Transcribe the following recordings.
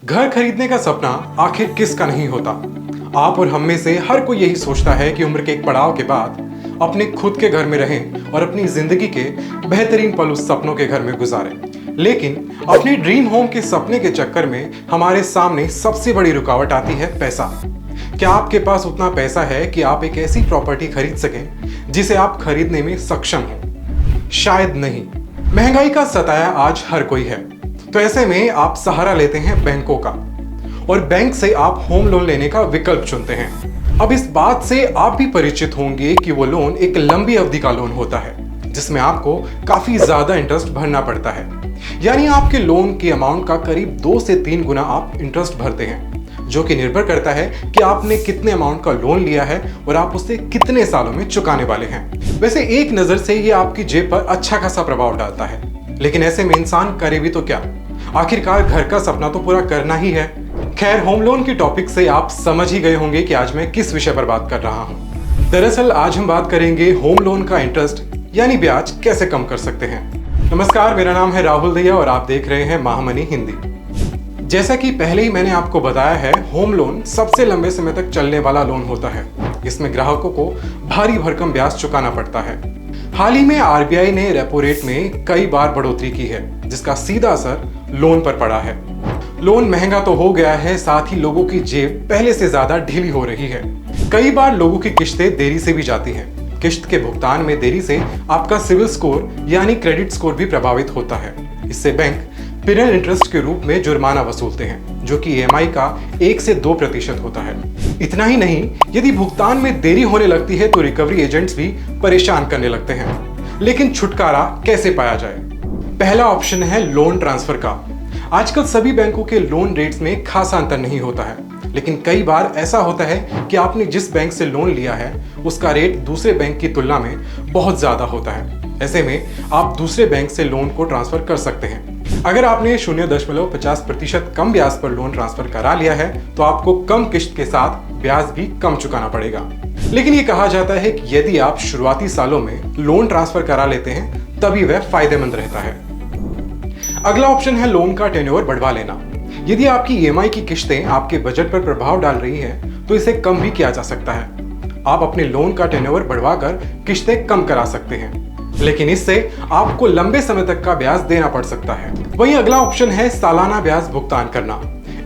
घर खरीदने का सपना आखिर किसका नहीं होता। आप और हम में से हर कोई यही सोचता है कि उम्र के एक पड़ाव के बाद अपने खुद के घर में रहें और अपनी जिंदगी के बेहतरीन पल उस सपनों के घर में गुजारें। लेकिन अपने ड्रीम होम के सपने के चक्कर में हमारे सामने सबसे बड़ी रुकावट आती है पैसा। क्या आपके पास उतना पैसा है कि आप एक ऐसी प्रॉपर्टी खरीद सकें जिसे आप खरीदने में सक्षम हो? शायद नहीं। महंगाई का सताया आज हर कोई है, तो ऐसे में आप सहारा लेते हैं बैंकों का और बैंक से आप होम लोन लेने का विकल्प चुनते हैं। अब इस बात से आप भी परिचित होंगे कि वो लोन एक लंबी अवधि का लोन होता है जिसमें आपको काफी ज्यादा इंटरेस्ट भरना पड़ता है। यानी आपके लोन की अमाउंट का करीब 2 से 3 गुना आप इंटरेस्ट भरते हैं, जो कि निर्भर करता है कि आपने कितने अमाउंट का लोन लिया है और आप उसे कितने सालों में चुकाने वाले हैं। वैसे एक नजर से ये आपकी जेब पर अच्छा खासा प्रभाव डालता है, लेकिन ऐसे में इंसान करे भी तो क्या? आखिरकार घर का सपना तो पूरा करना ही है। खैर, होम लोन की टॉपिक से आप समझ ही गए होंगे कि आज मैं किस विषय पर बात कर रहा हूं। दरअसल आज हम बात करेंगे होम लोन का इंटरेस्ट यानी ब्याज कैसे कम कर सकते हैं। नमस्कार, मेरा नाम है राहुल दैया और आप देख रहे हैं महामनी हिंदी। जैसा कि पहले ही मैंने आपको बताया है, होम लोन सबसे लंबे समय तक चलने वाला लोन होता है। इसमें ग्राहकों को भारी भरकम ब्याज चुकाना पड़ता है। हाल ही में आरबीआई ने रेपो रेट में कई बार बढ़ोतरी की है, जिसका सीधा असर लोन पर पड़ा है। लोन महंगा तो हो गया है, साथ ही लोगों की जेब पहले से ज्यादा ढीली हो रही है। कई बार लोगों की किश्तें देरी से भी जाती हैं। किश्त के भुगतान में देरी से आपका सिविल स्कोर यानी क्रेडिट स्कोर भी प्रभावित होता है। इससे बैंक पिनल इंटरेस्ट के रूप में जुर्माना वसूलते हैं, जो कि ईएमआई का 1 से 2% होता है। इतना ही नहीं, यदि भुगतान में देरी होने लगती है तो रिकवरी एजेंट्स भी परेशान करने लगते हैं। लेकिन छुटकारा कैसे पाया जाए? पहला ऑप्शन है लोन ट्रांसफर का। आजकल सभी बैंकों के लोन रेट्स में खासा अंतर नहीं होता है, लेकिन कई बार ऐसा होता है कि आपने जिस बैंक से लोन लिया है उसका रेट दूसरे बैंक की तुलना में बहुत ज्यादा होता है। ऐसे में आप दूसरे बैंक से लोन को ट्रांसफर कर सकते हैं। अगर आपने 0.50% कम ब्याज पर लोन ट्रांसफर करा लिया है तो आपको कम किश्त के साथ ब्याज भी कम चुकाना पड़ेगा। लेकिन ये कहा जाता है कि यदि आप शुरुआती सालों में लोन ट्रांसफर करा लेते हैं तभी वह फायदेमंद रहता है। अगला ऑप्शन है लोन का टेन्योर बढ़वा लेना। यदि आपकी ईएमआई की किश्तें आपके बजट पर प्रभाव डाल रही हैं तो इसे कम भी किया जा सकता है। आप अपने लोन का टेन्योर बढ़वाकर किश्तें कम करा सकते हैं, लेकिन इससे आपको लंबे समय तक का ब्याज देना पड़ सकता है। वहीं अगला ऑप्शन है सालाना ब्याज भुगतान करना।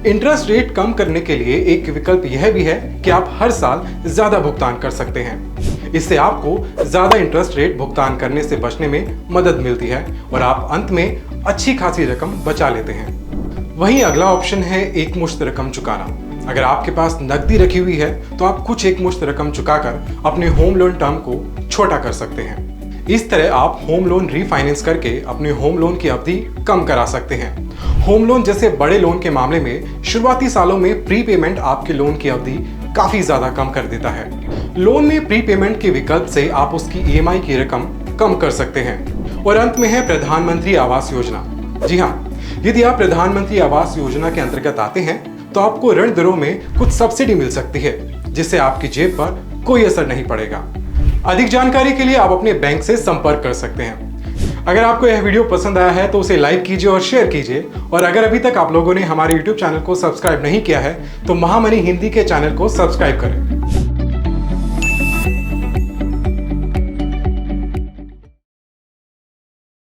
इंटरेस्ट रेट कम करने के लिए एक विकल्प यह भी है कि आप हर साल ज्यादा भुगतान कर सकते हैं। इससे आपको ज्यादा इंटरेस्ट रेट भुगतान करने से बचने में मदद मिलती है और आप अंत में अच्छी खासी रकम बचा लेते हैं। वहीं अगला ऑप्शन है एक मुश्त रकम चुकाना। अगर आपके पास नकदी रखी हुई है तो आप कुछ एक मुश्त रकम चुकाकर अपने होम लोन टर्म को छोटा कर सकते हैं। इस तरह आप होम लोन रीफाइनेंस करके अपने होम लोन की अवधि कम करा सकते हैं। होम लोन जैसे बड़े लोन के मामले में शुरुआती सालों में प्री पेमेंट आपके लोन की अवधि काफी ज्यादा कम कर देता है। लोन में प्री पेमेंट के विकल्प से आप उसकी ईएमआई की रकम कम कर सकते हैं। और अंत में है प्रधानमंत्री आवास योजना। जी हाँ, यदि आप प्रधानमंत्री आवास योजना के अंतर्गत आते हैं तो आपको ऋण दरों में कुछ सब्सिडी मिल सकती है, जिससे आपकी जेब पर कोई असर नहीं पड़ेगा। अधिक जानकारी के लिए आप अपने बैंक से संपर्क कर सकते हैं। अगर आपको यह वीडियो पसंद आया है तो उसे लाइक कीजिए और शेयर कीजिए। और अगर अभी तक आप लोगों ने हमारे YouTube चैनल को सब्सक्राइब नहीं किया है तो महामनी हिंदी के चैनल को सब्सक्राइब करें।